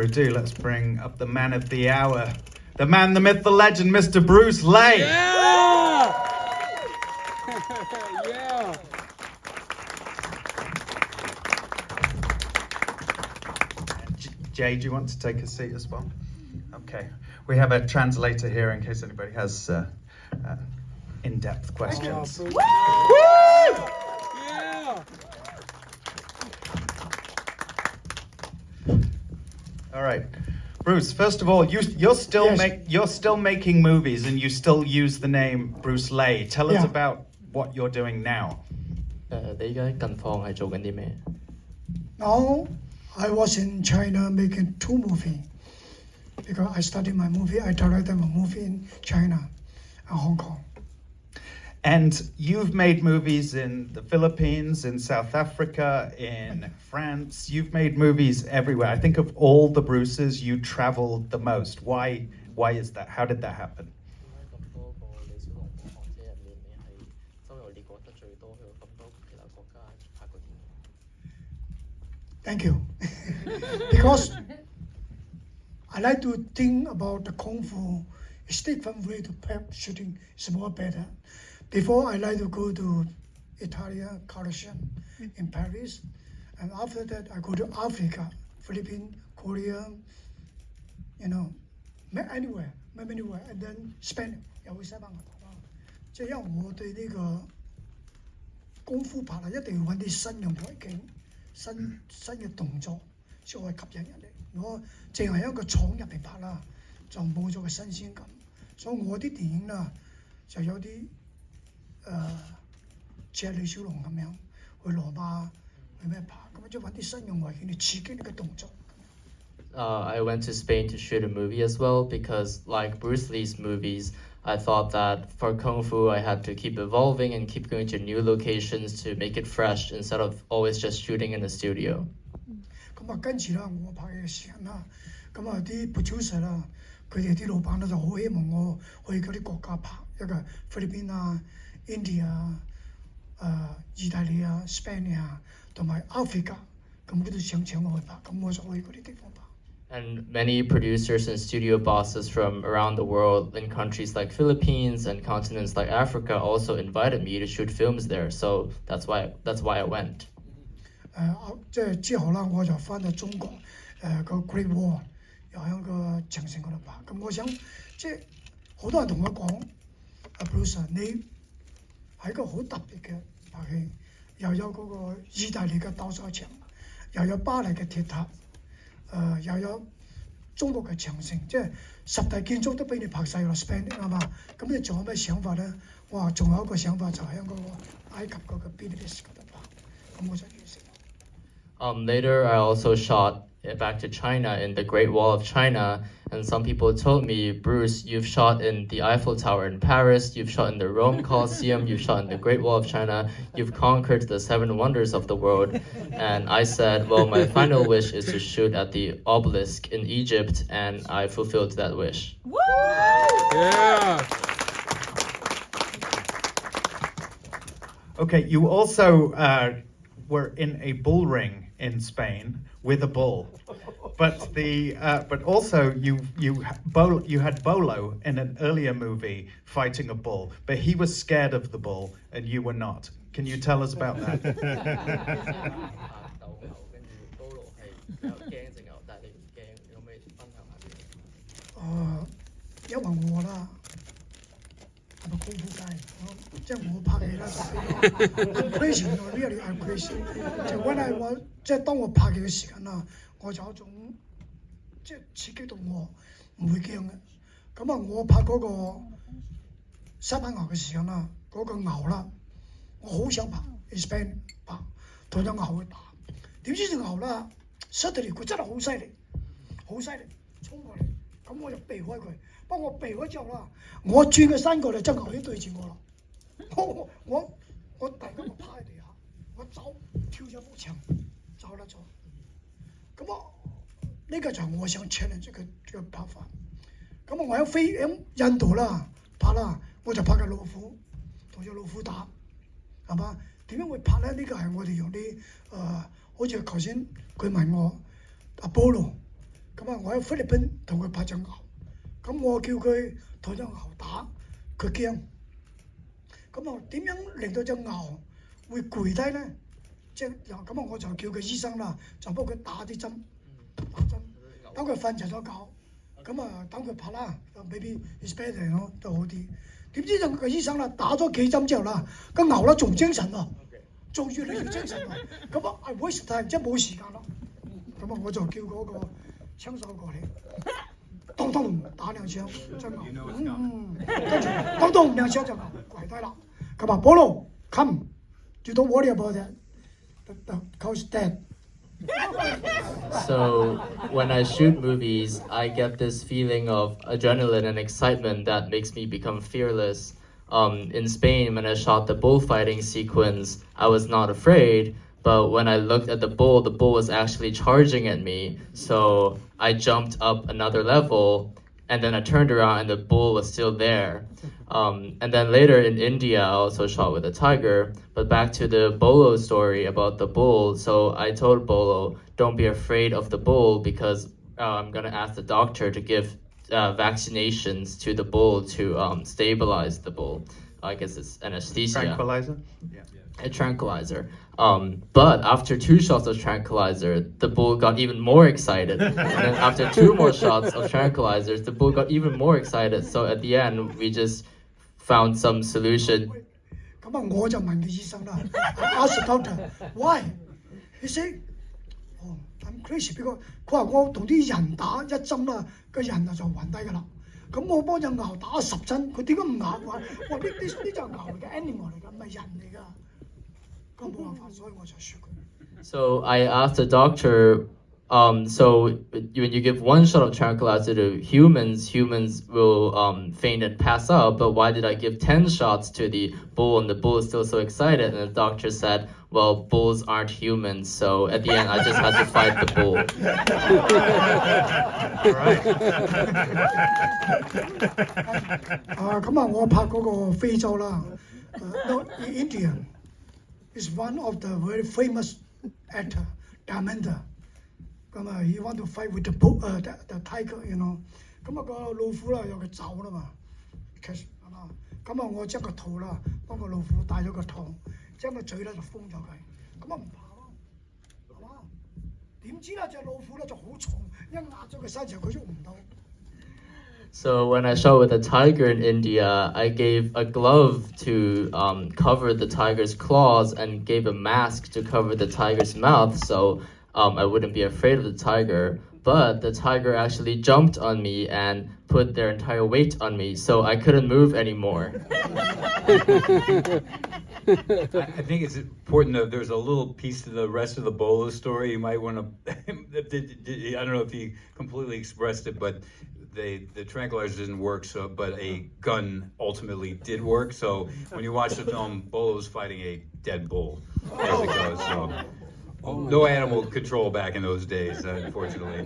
ado, let's bring up the man of the hour, the man, the myth, the legend, Mr. Bruce Lee. Yeah! Yeah! Jay, do you want to take a seat as well? Okay. We have a translator here in case anybody has in-depth questions. Woo! Yeah! All right. Bruce, first of all, you're still making movies and you still use the name Bruce Lee. Tell us about what you're doing now. 你而家近況係做緊啲咩？ Now, I was in China making 2 movies because I studied my movie. I directed a movie in China and Hong Kong. And you've made movies in the Philippines, in South Africa, in France. You've made movies everywhere. I think of all the Bruces, you traveled the most. Why is that? How did that happen? 咁多個李小龍學者入面，你係周遊列國得最多，去過咁多其他國家拍過電影。 Thank you. Because I like to think about the Kung Fu. It's different way to prep shooting. It's more better. Before I like to go to Italian culture in Paris, and after that I go to Africa, Philippines, Korea, anywhere, and then Spain 又會西班牙拍啦。即係因為我對呢個功夫拍啦，一定要揾啲新嘅外景、新嘅動作，先可以吸引人哋。如果淨係一個廠入邊拍啦，就冇咗個新鮮感。所以我啲電影啦，就有啲。似李小龍咁樣去羅馬去咩拍，咁即係揾啲新嘅外景嚟刺激你嘅動作。I went to Spain to shoot a movie as well because, like Bruce Lee's movies, I thought that for Kung Fu I had to keep evolving and keep going to new locations to make it fresh instead of always just shooting in the studio. 咁跟住啦，我拍嘅時間啦，咁啲 producer 啦，佢哋啲老闆咧就好希望我去嗰啲國家拍，一個菲律賓啊。India 意大利啊、Spain 啊，同埋 Africa， 咁佢都想請我去拍，咁我就去嗰啲地方拍。And many producers and studio bosses from around the world in countries like Philippines and continents like Africa also invited me to shoot films there, so that's why I went. 即係之後啦，我就翻到中國，個 Great Wall 又喺個長城嗰度拍。咁我想即係好多人同我講，Bruce 你。係一個好特別嘅拍戲，又有嗰個意大利嘅鬥獸場，又有巴黎嘅鐵塔，又有中國嘅長城，即係10大建築都俾你拍晒落 Spain 啱嘛？咁你仲有咩想法咧？哇！仲有一個想法就喺嗰個埃及嗰個 Pyramid 嗰度拍，咁我就完成。Later, I also shot back to China in the Great Wall of China, and some people told me, Bruce, you've shot in the Eiffel Tower in Paris, you've shot in the Rome Colosseum, you've shot in the Great Wall of China, you've conquered the 7 wonders of the world. And I said, well, my final wish is to shoot at the obelisk in Egypt, and I fulfilled that wish. Woo! Yeah! Okay, you also were in a bull ring in Spain with a bull, but also you had Bolo in an earlier movie fighting a bull, but he was scared of the bull and you were not. Can you tell us about that? 因為我啦。I'm a 功夫guy，即係我拍戲啦，I'm crazy，我 really I'm crazy。就 when I was 即係當我拍戲嘅時間啦，我就有一種即係刺激到我唔會驚嘅。咁我拍嗰個西班牙嘅時間啦，嗰個牛啦，我好想拍 Spain 拍，同隻牛去打。點知隻牛啦 ，suddenly 佢真係好犀利，好犀利，衝過嚟，咁我就避開佢。不過我避開之後啦，我轉個身過嚟，隻牛已經對住我啦。我突然間我趴喺地下，我走跳咗幅牆，走啦走。咁呢個就係我想 challenge 嘅拍法。咁我喺印度啦拍啦，我就拍個老虎，同隻老虎打，係嘛？點樣會拍咧？呢個係我哋用啲好似頭先佢問我阿波羅。咁啊，我喺菲律賓同佢拍隻牛，咁我叫佢同隻牛打，佢驚。咁啊，點樣令到隻牛會攰低咧？即係咁啊，我就叫佢醫生啦，就幫佢打啲針，等佢瞓着咗覺。咁啊，等佢拍啦，maybe it's better 咯，就好啲。點知就個醫生啦，打咗幾針之後啦，個牛咧仲精神喎，仲越嚟越精神喎。咁啊，I waste time，即係冇時間咯。咁啊，我就叫嗰個槍手過嚟，咚咚打兩槍隻牛，跟住咚咚兩槍隻牛跪低啦。咁啊，Polo come，you don't worry about that，the cow's dead。 So when I shoot movies, I get this feeling of adrenaline and excitement that makes me become fearless. In Spain, when I shot the bullfighting sequence, I was not afraid. But when I looked at the bull was actually charging at me. So I jumped up another level, and then I turned around and the bull was still there. And then later in India, I also shot with a tiger. But back to the Bolo story about the bull. So I told Bolo, don't be afraid of the bull because I'm going to ask the doctor to give vaccinations to the bull to stabilize the bull. I guess it's anesthesia. Tranquilizer? Yeah. A tranquilizer. But after 2 shots of tranquilizer, the bull got even more excited. And then after 2 more shots of tranquilizers, the bull got even more excited. So at the end, we just found some solution. 咁啊，我就問個醫生啦，I asked the doctor why? He said, oh, I'm crazy because 佢話我同啲人打一針啦，個人就暈低㗎啦。咁我幫隻牛打10針，佢點解唔咬我？我話呢隻牛嚟嘅 animal 嚟㗎，唔係人嚟㗎。咁冇辦法，所以我就説佢。So I asked the doctor, so when you give 1 shot of tranquilizer to humans will faint and pass out. But why did I give 10 shots to the bull and the bull is still so excited? And the doctor said, well, bulls aren't humans. So at the end, I just had to fight the bull. Right. 咁啊，我拍嗰個非洲啦，no India is one of the very famous actor, Diamanda。咁啊，he want to fight with the tiger，you know。咁啊，個老虎啦，有佢走啦嘛，其實係嘛。咁啊，我將個肚啦，幫個老虎戴咗個套，將個嘴咧就封咗佢，咁啊唔怕咯，係嘛？點知咧隻老虎咧就好重，一壓咗佢身上，佢喐唔到。So when I shot with a tiger in India, I gave a glove to cover the tiger's claws and gave a mask to cover the tiger's mouth so I wouldn't be afraid of the tiger. But the tiger actually jumped on me and put their entire weight on me, so I couldn't move anymore. I think it's important that there's a little piece to the rest of the Bolo story. You might want to, I don't know if he completely expressed it, but the tranquilizer didn't work, but a gun ultimately did work. So when you watch the film, Bolo's fighting a dead bull as it goes. So no animal control back in those days, unfortunately.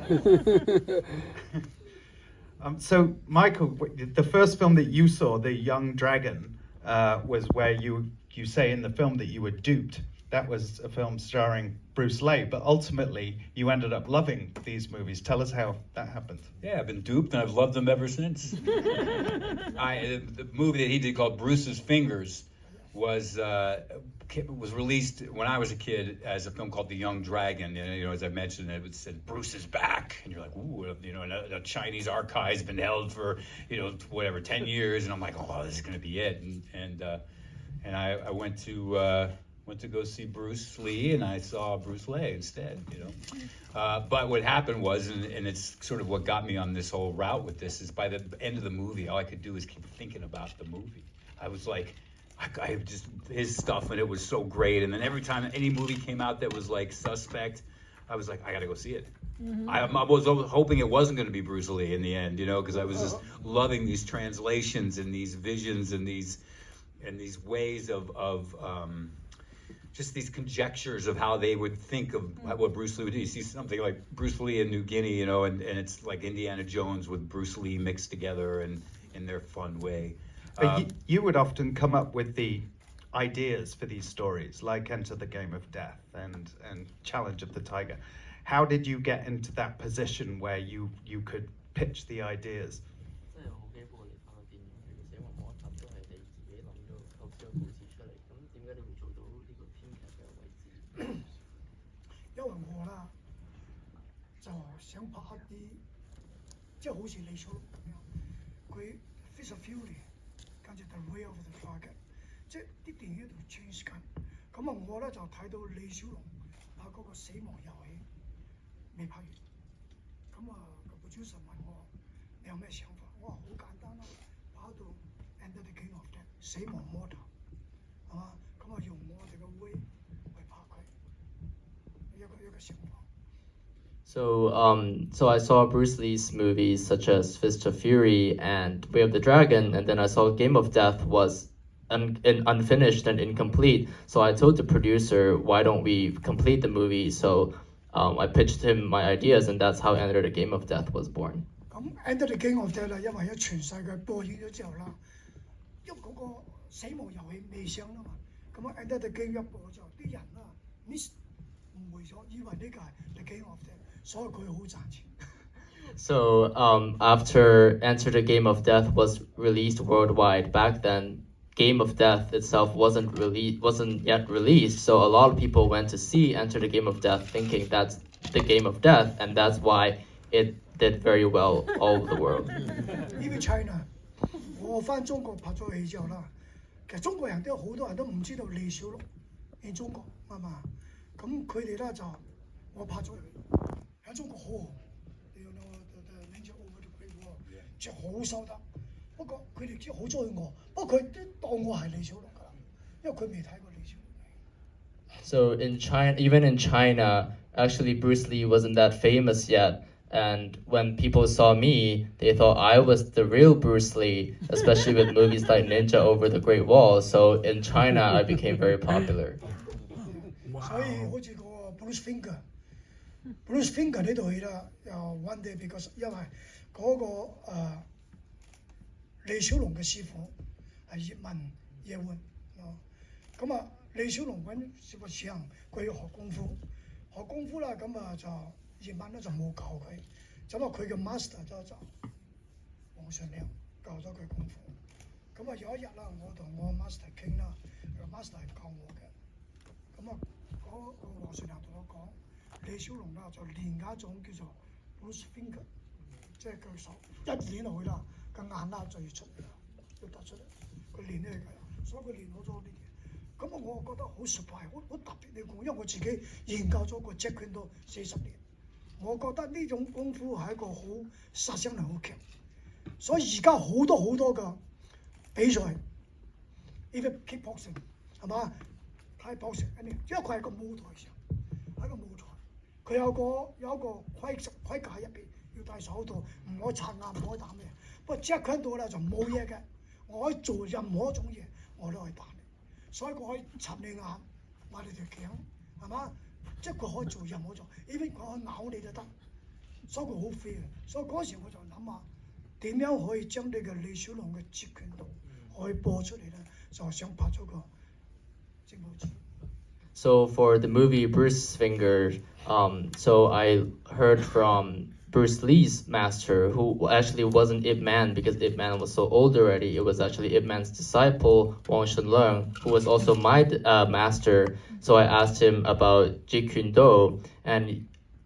So, Michael, the first film that you saw, The Young Dragon, was where you say in the film that you were duped. That was a film starring Bruce Lee, but ultimately you ended up loving these movies. Tell us how that happened. Yeah, I've been duped and I've loved them ever since. The movie that he did called Bruce's Fingers was released when I was a kid as a film called The Young Dragon. And, you know, as I mentioned, it said Bruce is back, and you're like, ooh, you know, a Chinese archive's been held for, you know, whatever 10 years, and I'm like, oh, this is gonna be it. And I went to go see Bruce Lee, and I saw Bruce Lee instead, you know. But what happened was, and it's sort of what got me on this whole route with this, is by the end of the movie, all I could do is keep thinking about the movie. I was like, I just, his stuff, and it was so great. And then every time any movie came out that was like suspect, I was like, I gotta go see it. Mm-hmm. I was hoping it wasn't going to be Bruce Lee in the end, you know, because I was just loving these translations and these visions and these ways of just these conjectures of how they would think of what Bruce Lee would do. You see something like Bruce Lee in New Guinea, you know, and it's like Indiana Jones with Bruce Lee mixed together and in their fun way. But you would often come up with the ideas for these stories, like Enter the Game of Death and Challenge of the Tiger. how did you get into that position where you could pitch the ideas? 真係好幾部你拍嘅電影，譬如《死亡魔塔》都係你自己諗到構思個故事出嚟，咁點解你會做到呢個編劇嘅位置？因為我啦就想拍一啲即係好似李小龍咁樣，佢 Fist of Fury 跟住 The Way of the Dragon， 即係啲電影喺度 change 緊。咁啊，我咧就睇到李小龍拍嗰個《死亡遊戲》未拍完，咁啊個 producer 問我你有咩想法？我話好簡單啦，拍到 Enter the King of Death 死亡魔頭，係嘛？咁啊用我哋嘅 way 去拍佢，一個想法。So I saw Bruce Lee's movies such as Fist of Fury and Way of the Dragon, and then I saw Game of Death was unfinished and incomplete. So I told the producer, why don't we complete the movie? So I pitched him my ideas, and that's how Enter the Game of Death was born. 咁 Enter the King of Death 啦，因為喺全世界播映咗之後啦，因為嗰個死亡遊戲未上啦嘛，咁啊 Enter the King 一播之後，啲人啦 miss 誤會咗，以為呢個係 The King of Death， 所以佢好賺錢。So after Enter the Game of Death was released worldwide, back then Game of Death itself wasn't yet released. So a lot of people went to see Enter the Game of Death thinking that's the Game of Death, and that's why it did very well all over the world. Even China， 我翻中國拍咗戲之後啦，其實中國人都有好多人都唔知道李小龍喺中國係嘛，咁佢哋咧就我拍咗喺中國好紅，你有冇Ninja Over the Great Wall， 即係好收得。不過佢哋即係好中意我，不過佢都當我係李小龍㗎啦，因為佢未睇過李小龍。So in China, even in China, actually Bruce Lee wasn't that famous yet. And when people saw me, they thought I was the real Bruce Lee, especially with movies like Ninja Over the Great Wall. So in China, I became very popular. 所以好似個 Bruce Finger 呢套戲啦，又 One Day because 因為嗰個李小龍嘅師傅係葉問葉問啊，咁啊李小龍揾師傅試行，佢要學功夫啦，咁啊就葉問咧就冇教佢，咁啊佢嘅 master 就黃順良教咗佢功夫，咁啊有一日啦，我同我 master 傾啦，個 master 係教我嘅，咁啊嗰個黃順良同我講，李小龍啦就練一種叫做 Bruce Finger， 即係佢手一練落去啦。個眼啦就要出嚟啦，要突出嚟，佢練呢個，所以佢練好咗呢啲嘢。咁我覺得好 surprise， 好特別呢個，因為我自己研究咗個 Jeet Kune Do 40年，我覺得呢種功夫係一個好殺傷力好強，所以而家好多嘅比賽 ，even kickboxing 係嘛，Thai boxing， 因為佢係個舞台上，喺個舞台，佢有個盔甲入邊要戴手套，唔可以擦眼，唔可以打咩。不過 Jeet Kune Do 咧就冇嘢嘅，我可以做任何一種嘢，我都可以打你，所以佢可以插你眼，挖你條頸，係嘛？即係佢可以做任何種 ，even 佢可以咬你就得，所以佢好 free 嘅。所以嗰時我就諗下點樣可以將呢個李小龍嘅 Jeet Kune Do 可以播出嚟咧，就想拍咗個節目。So for the movie Bruce's Finger, so I heard from Bruce Lee's master, who actually wasn't Ip Man because Ip Man was so old already. It was actually Ip Man's disciple, Wang Shenlong, who was also my master. So I asked him about Jeet Kune Do, and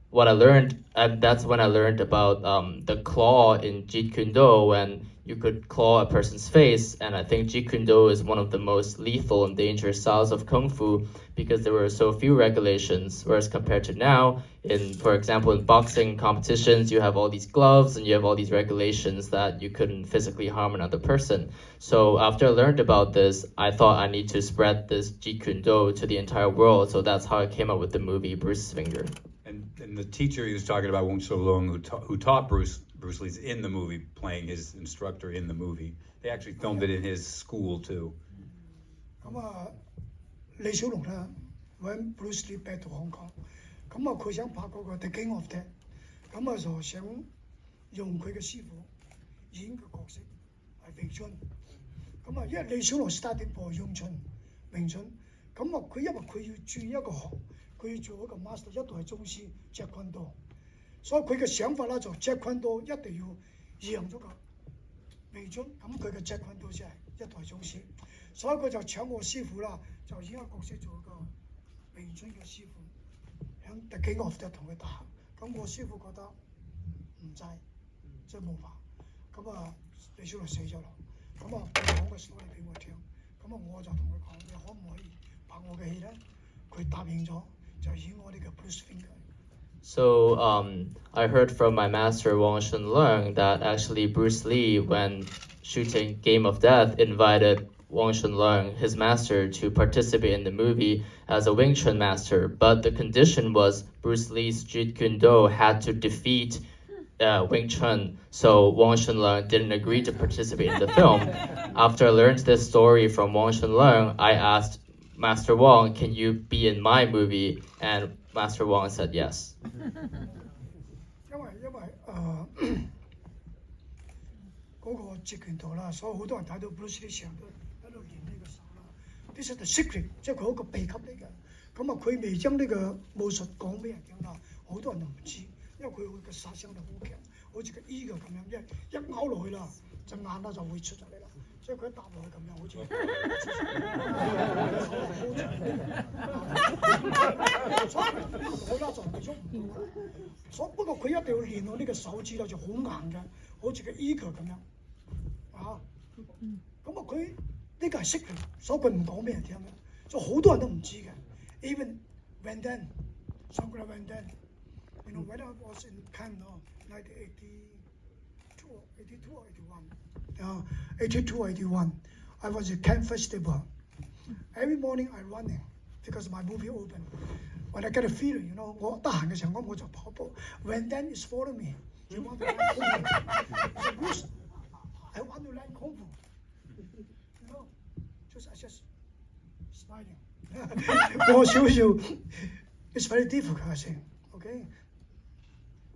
what I learned, and that's when I learned about the claw in Jeet Kune Do, when you could claw a person's face. And I think Jeet Kune Do is one of the most lethal and dangerous styles of Kung Fu because there were so few regulations. Whereas compared to now, for example, in boxing competitions, you have all these gloves and you have all these regulations that you couldn't physically harm another person. So after I learned about this, I thought I need to spread this Jeet Kune Do to the entire world. So that's how I came up with the movie Bruce's Finger. And the teacher he was talking about, Wang Shenlong, who taught Bruce Lee's in the movie, playing his instructor in the movie. They actually filmed it in his school too. 咁啊，李小龍咧揾 Bruce Lee back to Hong Kong， 咁啊佢想拍嗰個 The King of Death， 咁啊就想用佢嘅師傅演嘅角色係詠春，咁啊因為李小龍 study 播詠春，咁啊佢因為佢要轉一個行，佢做一個 master 一度係宗師 Jack Kondo，所以佢嘅想法咧就 Jack Kondo 一定要贏咗個美津，咁佢嘅 Jack Kondo 先係一代宗師，所以佢就搶我師傅啦，就演個角色做個美津嘅師傅，喺 The King of Death 同佢打，咁我師傅覺得唔制，即係冇法，咁啊李小龍死咗啦，咁啊佢講個 story 俾我聽，咁啊我就同佢講，你可唔可以拍我嘅戲咧？佢答應咗，就演我呢個 Bruce Finger。So I heard from my master Wang Shunleung that actually Bruce Lee, when shooting Game of Death, invited Wang Shunleung, his master, to participate in the movie as a Wing Chun master. But the condition was Bruce Lee's Jeet Kune Do had to defeat Wing Chun. So Wang Shunleung didn't agree to participate in the film. After I learned this story from Wang Shunleung, I asked Master Wang, can you be in my movie? And Master Wang said yes. 因為嗰個截拳道啦，所以好多人睇到 Bruce Lee 成日都喺度練呢個手啦。This is the secret，即係佢一個秘笈嚟嘅。咁啊，佢未將呢個武術講俾人聽啦，好多人都唔知，因為佢嘅殺傷力好強，好似個 eagle 咁樣，一咬落去啦，隻眼啦就會出咗嚟啦。所以佢一搭落去咁樣，好似好啦，就唔喐唔到。所不過佢一定要練到呢個手指啦，就好硬嘅，好似個 eagle 咁樣啊。咁啊，佢呢個係識嘅，所以佢唔講俾人聽嘅，所以好多人都唔知嘅。Even Van Damme，上個禮 Van Damme，you know when I was in Cannes, 1982 or 81. 82, 81. I was at Cannes Festival. Every morning I running because my movie open. When I get a feeling, 我得閒嘅時候我就跑步。When then is follow me. You want to learn kung fu? So Bruce, I want to learn kung fu. I just smiling. 我少少 It's very difficult, I think. Okay.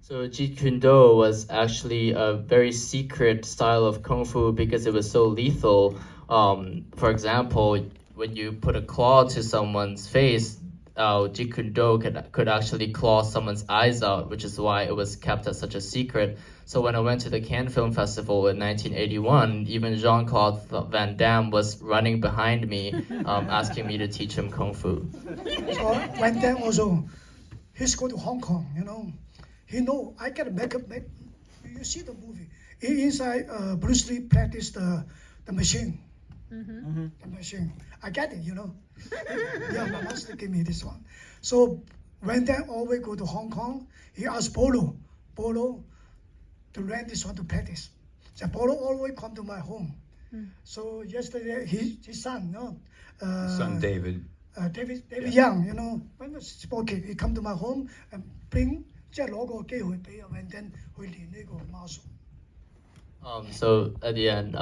So Jeet Kune Do was actually a very secret style of kung fu because it was so lethal. For example, when you put a claw to someone's face, Jeet Kune Do could actually claw someone's eyes out, which is why it was kept as such a secret. So when I went to the Cannes Film Festival in 1981, even Jean-Claude Van Damme was running behind me, asking me to teach him kung fu. So Van Damme also, he's going to Hong Kong, He know I can make. You see the movie. Inside Bruce Lee practiced the machine. The machine. I get it, Yeah, my master gave me this one. So when they always go to Hong Kong, he asked Polo to rent this one to practice. So Polo always come to my home. So yesterday his son, Son David. David Young, when was small kid, he come to my home and bring. 即係攞個機會俾阿 Van Damme 去練呢個 muscle。So at the end,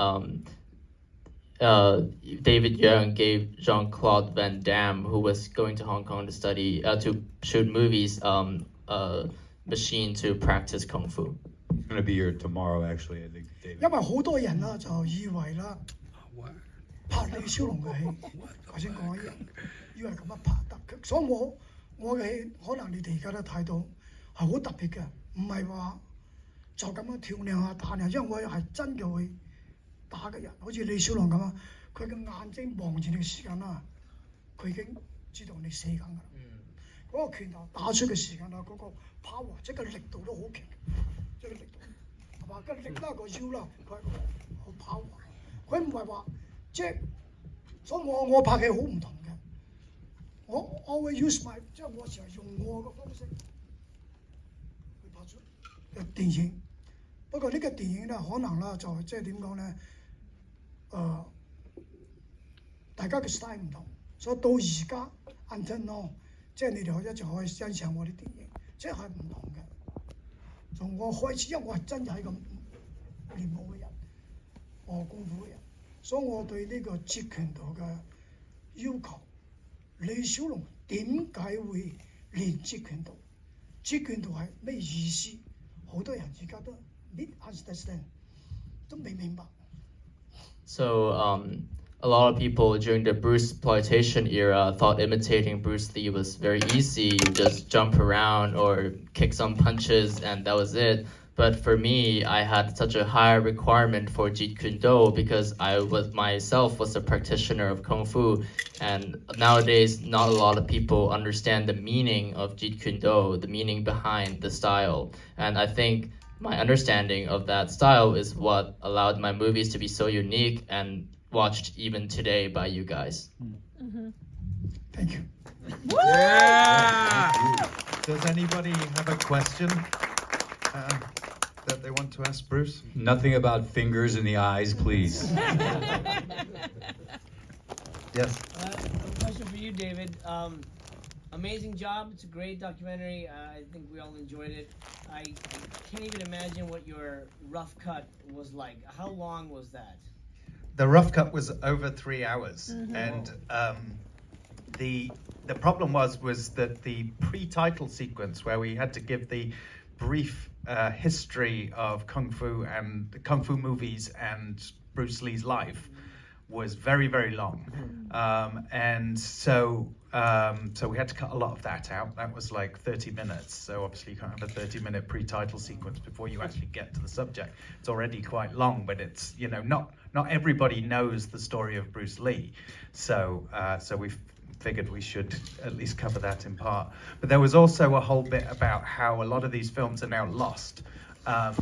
David Young gave Jean-Claude Van Damme, who was going to Hong Kong to study to shoot movies, a machine to practice kung fu. He's going to be here tomorrow, actually, I think, David. 因為好多人啦就以為啦，拍李小龍嘅戲，頭先講一樣，以為咁樣拍得，所以我嘅戲可能你哋而家都睇到。係好特別嘅，唔係話就咁樣跳兩下打人，因為我係真嘅會打嘅人，好似李小龍咁啊，佢嘅眼睛望住你嘅時間啦，佢已經知道你死緊㗎啦。嗰個拳頭打出嘅時間啦，嗰個 power 即係力度都好強，即係力度係嘛？個力啦個腰啦，佢係好 power，佢唔係話即係，所以我拍戲好唔同嘅，我會 use my 即係我成日用我嘅方式。電影，不過呢個電影咧，可能啦就即係點講咧？大家嘅 style 唔同，所以到而家 until now，即係你哋一直可以欣賞我啲電影，即係唔同嘅。從我開始，因為我係真係咁練武嘅人，我功夫嘅人，所以我對呢個截拳道嘅要求，李小龍點解會練截拳道？截拳道係咩意思？好多人而家都 misunderstand， 都未明白。So a lot of people during the Bruce exploitation era thought imitating Bruce Lee was very easy. You just jump around or kick some punches and that was it. But for me, I had such a high requirement for Jeet Kune Do because I was a practitioner of Kung Fu. And nowadays, not a lot of people understand the meaning of Jeet Kune Do, the meaning behind the style. And I think my understanding of that style is what allowed my movies to be so unique and watched even today by you guys. Thank you. Yeah. Does anybody have a question that they want to ask Bruce? Nothing about fingers in the eyes, please. Yes. A question for you, David. Amazing job. It's a great documentary. I think we all enjoyed it. I can't even imagine what your rough cut was like. How long was that? The rough cut was over 3 hours, and the problem was that the pre-title sequence where we had to give the brief history of Kung Fu and the Kung Fu movies and Bruce Lee's life was very, very long. And so we had to cut a lot of that out. That was like 30 minutes. So obviously you can't have a 30-minute pre-title sequence before you actually get to the subject. It's already quite long, but it's, you know, not everybody knows the story of Bruce Lee. So we figured we should at least cover that in part. But there was also a whole bit about how a lot of these films are now lost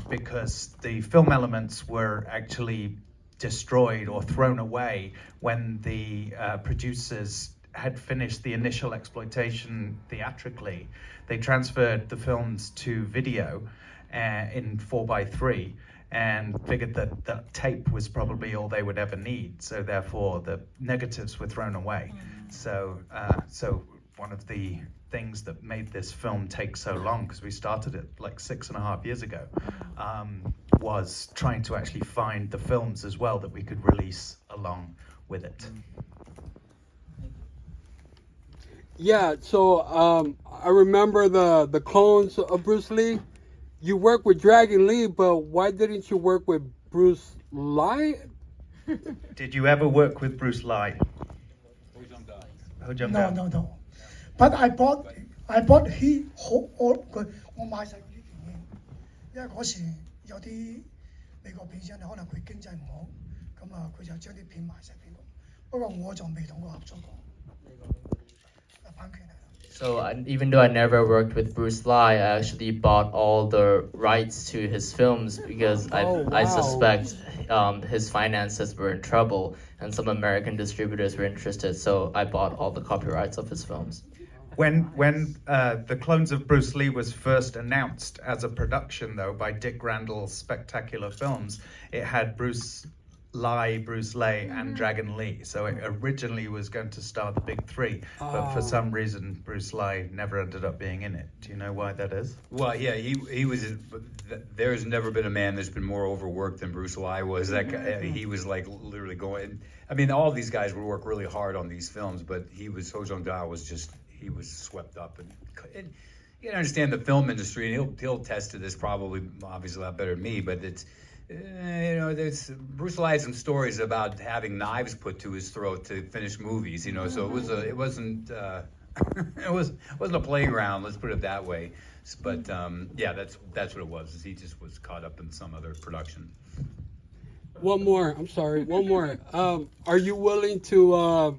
because the film elements were actually destroyed or thrown away when the producers had finished the initial exploitation theatrically. They transferred the films to video in 4:3 and figured that the tape was probably all they would ever need. So therefore the negatives were thrown away. So one of the things that made this film take so long, because we started it like 6.5 years ago, was trying to actually find the films as well that we could release along with it. Yeah, so I remember the clones of Bruce Lee. You worked with Dragon Lee, but why didn't you work with Bruce Lee? Did you ever work with Bruce Lee? No. But I bought he 我買晒嗰啲電影，因為嗰時有啲美國片商可能佢經濟唔好，咁啊佢就將啲片賣晒俾我。不過我就未同佢合作過。版權係。So even though I never worked with Bruce Lee, I actually bought all the rights to his films because I suspect his finances were in trouble and some American distributors were interested. So I bought all the copyrights of his films. When the Clones of Bruce Lee was first announced as a production, though, by Dick Randall's Spectacular Films, it had Bruce Lee, and Dragon Lee. So it originally was going to star the big three, but for some reason, Bruce Lee never ended up being in it. Do you know why that is? Well, yeah, he was. There's never been a man that's been more overworked than Bruce Lee was. That guy, he was like literally going. I mean, all these guys would work really hard on these films, but Ho Jung-da he was swept up, and you can understand the film industry, and he'll attest to this probably, obviously a lot better than me, but it's. Bruce Lee had some stories about having knives put to his throat to finish movies, so it wasn't a playground, let's put it that way. But yeah, that's what it was. He just was caught up in some other production. One more. Are you willing to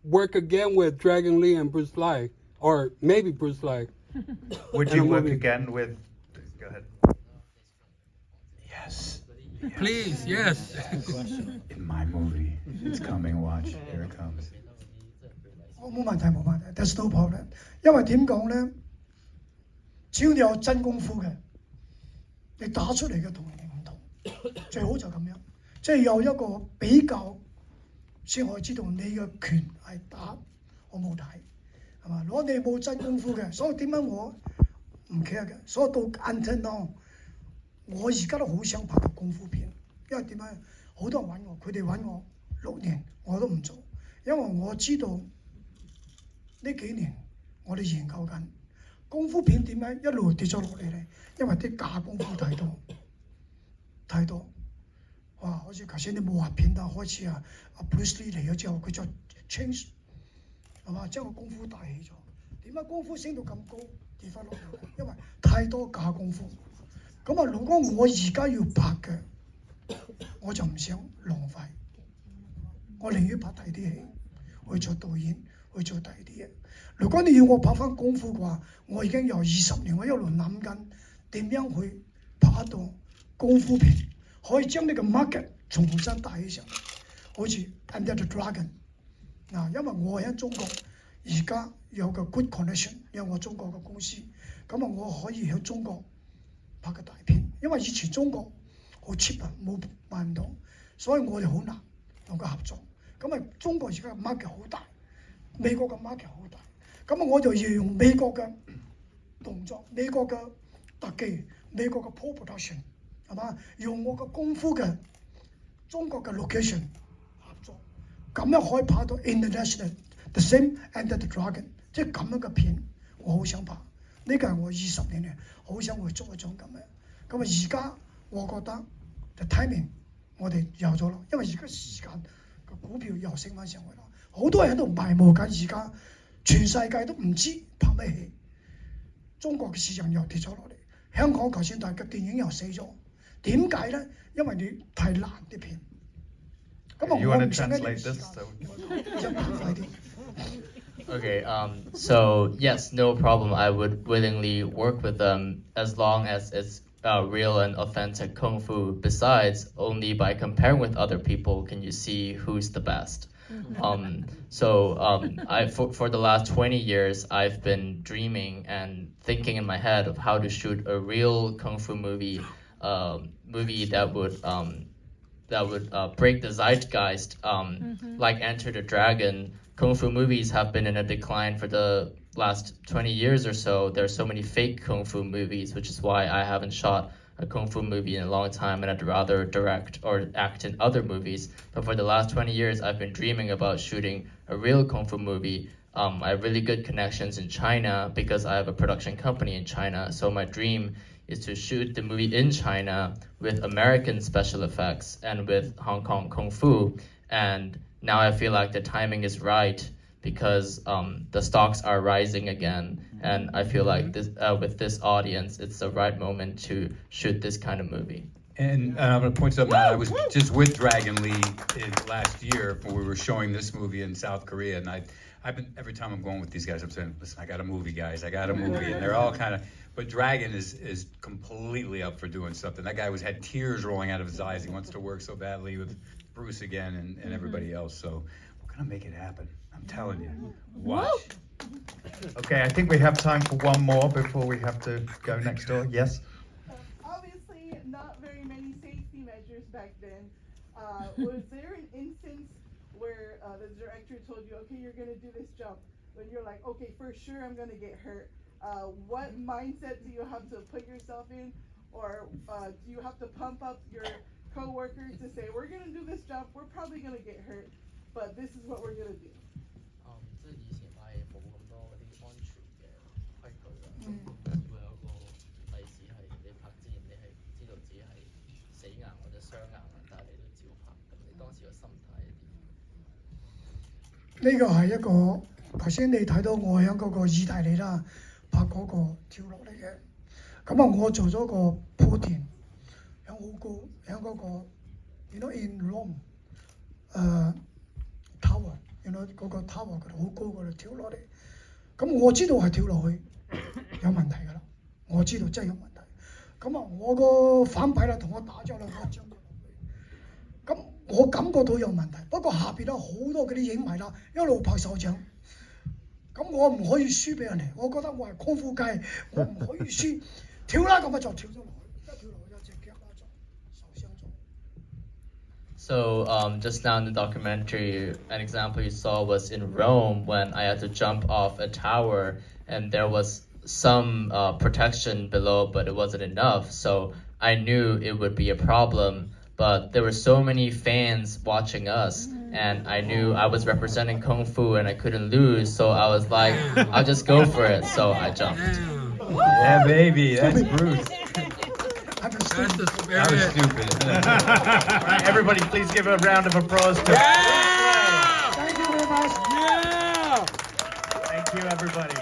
work again with Dragon Lee and Bruce Lee, or maybe Bruce Lee? Would you work again with? Go ahead. Yes. Please, yes. In my movie, it's coming. Watch, here it comes. 冇問題，There's no problem。因為點講咧？只要你有真功夫嘅，你打出嚟嘅同人哋唔同，最好就咁樣，即係有一個比較，先可以知道你嘅拳係打，我冇睇，係嘛？如果你冇真功夫嘅，所以點解我唔 care 嘅？所以到 until now。我而家都好想拍個功夫片，因為點解？好多人揾我，佢哋揾我6年，我都唔做，因為我知道呢幾年我哋研究緊功夫片點解一路跌咗落嚟咧？因為啲假功夫太多，哇！好似頭先啲武俠片啊，開始啊Bruce Lee 嚟咗之後，佢就 change 係嘛，將個功夫帶起咗。點解功夫升到咁高跌翻落嚟？因為太多假功夫。咁啊，如果我而家要拍嘅，我就唔想浪費，我寧願拍第啲戲，去做導演，去做第啲嘢。如果你要我拍翻功夫嘅話，我已經有20年，我一路諗緊點樣去拍一套功夫片，可以將呢個 market 重新帶起上嚟，好似 Under the Dragon 嗱，因為我喺中國而家有個 good connection，有我中國嘅公司，咁啊我可以喺中國拍個大片，因為以前中國好 cheap 啊，冇買唔到，所以我哋好難同佢合作。咁啊，中國而家嘅 market 好大，美國嘅 market 好大，咁啊我就要用美國嘅動作、美國嘅特技、美國嘅 production 係嘛，用我嘅功夫嘅中國嘅 location 合作，咁樣可以拍到 international the same Under the Dragon， 即係咁樣嘅片，我好想拍。呢個係我20年嚟好想去做一種咁嘅。咁啊而家我覺得 the timing 我哋有咗啦，因為而家時間個股票又升翻上去啦，好多人喺度埋冇緊，而家全世界都唔知拍咩戲，中國嘅市場又跌咗落嚟，香港頭先大嘅電影又死咗，點解咧？因為你太難啲片。咁啊， You 我 want 唔 to 想一 translate 時 this? 間 So 一拍快啲。 Okay, so yes, no problem. I would willingly work with them as long as it's real and authentic kung fu. Besides, only by comparing with other people can you see who's the best. For the last 20 years, I've been dreaming and thinking in my head of how to shoot a real kung fu movie, that would break the zeitgeist, like Enter the Dragon. Kung fu movies have been in a decline for the last 20 years or so. There's so many fake kung fu movies, which is why I haven't shot a kung fu movie in a long time, and I'd rather direct or act in other movies. But for the last 20 years, I've been dreaming about shooting a real kung fu movie. I have really good connections in China because I have a production company in China. So my dream is to shoot the movie in China with American special effects and with Hong Kong kung fu. And now I feel like the timing is right because the stocks are rising again, and I feel like this with this audience, it's the right moment to shoot this kind of movie. And I'm going to point something out. I was just with Dragon Lee last year when we were showing this movie in South Korea, and I've been every time I'm going with these guys, I'm saying, "Listen, I got a movie, guys. I got a movie," and they're all kind of. But Dragon is completely up for doing something. That guy had tears rolling out of his eyes. He wants to work so badly with Bruce again and everybody else. So we're gonna make it happen. I'm telling you. Watch. okay, I think we have time for one more before we have to go next door. Yes. Obviously, not very many safety measures back then. Was there an instance where the director told you, okay, you're going to do this jump, when you're like, okay, for sure I'm going to get hurt? What mindset do you have to put yourself in? Or do you have to pump up your co-workers to say, we're going to do this jump, we're probably going to get hurt, but this is what we're going to do? 即係以前係冇咁多嗰啲安全嘅規矩啦，只會有個例子係你拍之前你係知道自己係死硬或者傷硬，但係你都照拍，咁你當時個心態係點？呢個係一個頭先你睇到我喺嗰個意大利啦拍嗰個跳落嚟嘅，咁啊我做咗個鋪墊，喺好高，喺嗰個 in Rome tower，嗰個 tower 嗰度好高嗰度跳落嚟，咁我知道係跳落去有問題㗎啦，我知道真係有問題，咁啊我個反派啦同我打咗兩個張咗落去，咁我感覺到有問題，不過下邊咧好多嗰啲影迷啦一路拍手掌。咁我唔可以輸俾人哋，我覺得我係功夫界，我唔可以輸，跳啦咁啊就跳咗落去，一跳落去有隻腳啦就受傷咗。So just now in the documentary, an example you saw was in Rome when I had to jump off a tower and there was some protection below, but it wasn't enough. So I knew it would be a problem, but there were so many fans watching us and I knew I was representing Kung Fu and I couldn't lose. So I was like, I'll just go for it. So I jumped. Yeah, baby. That's Bruce. I was That's the That was spirit. stupid. All right, everybody, please give a round of applause to. Yeah! Thank you very much. Yeah! Thank you, everybody.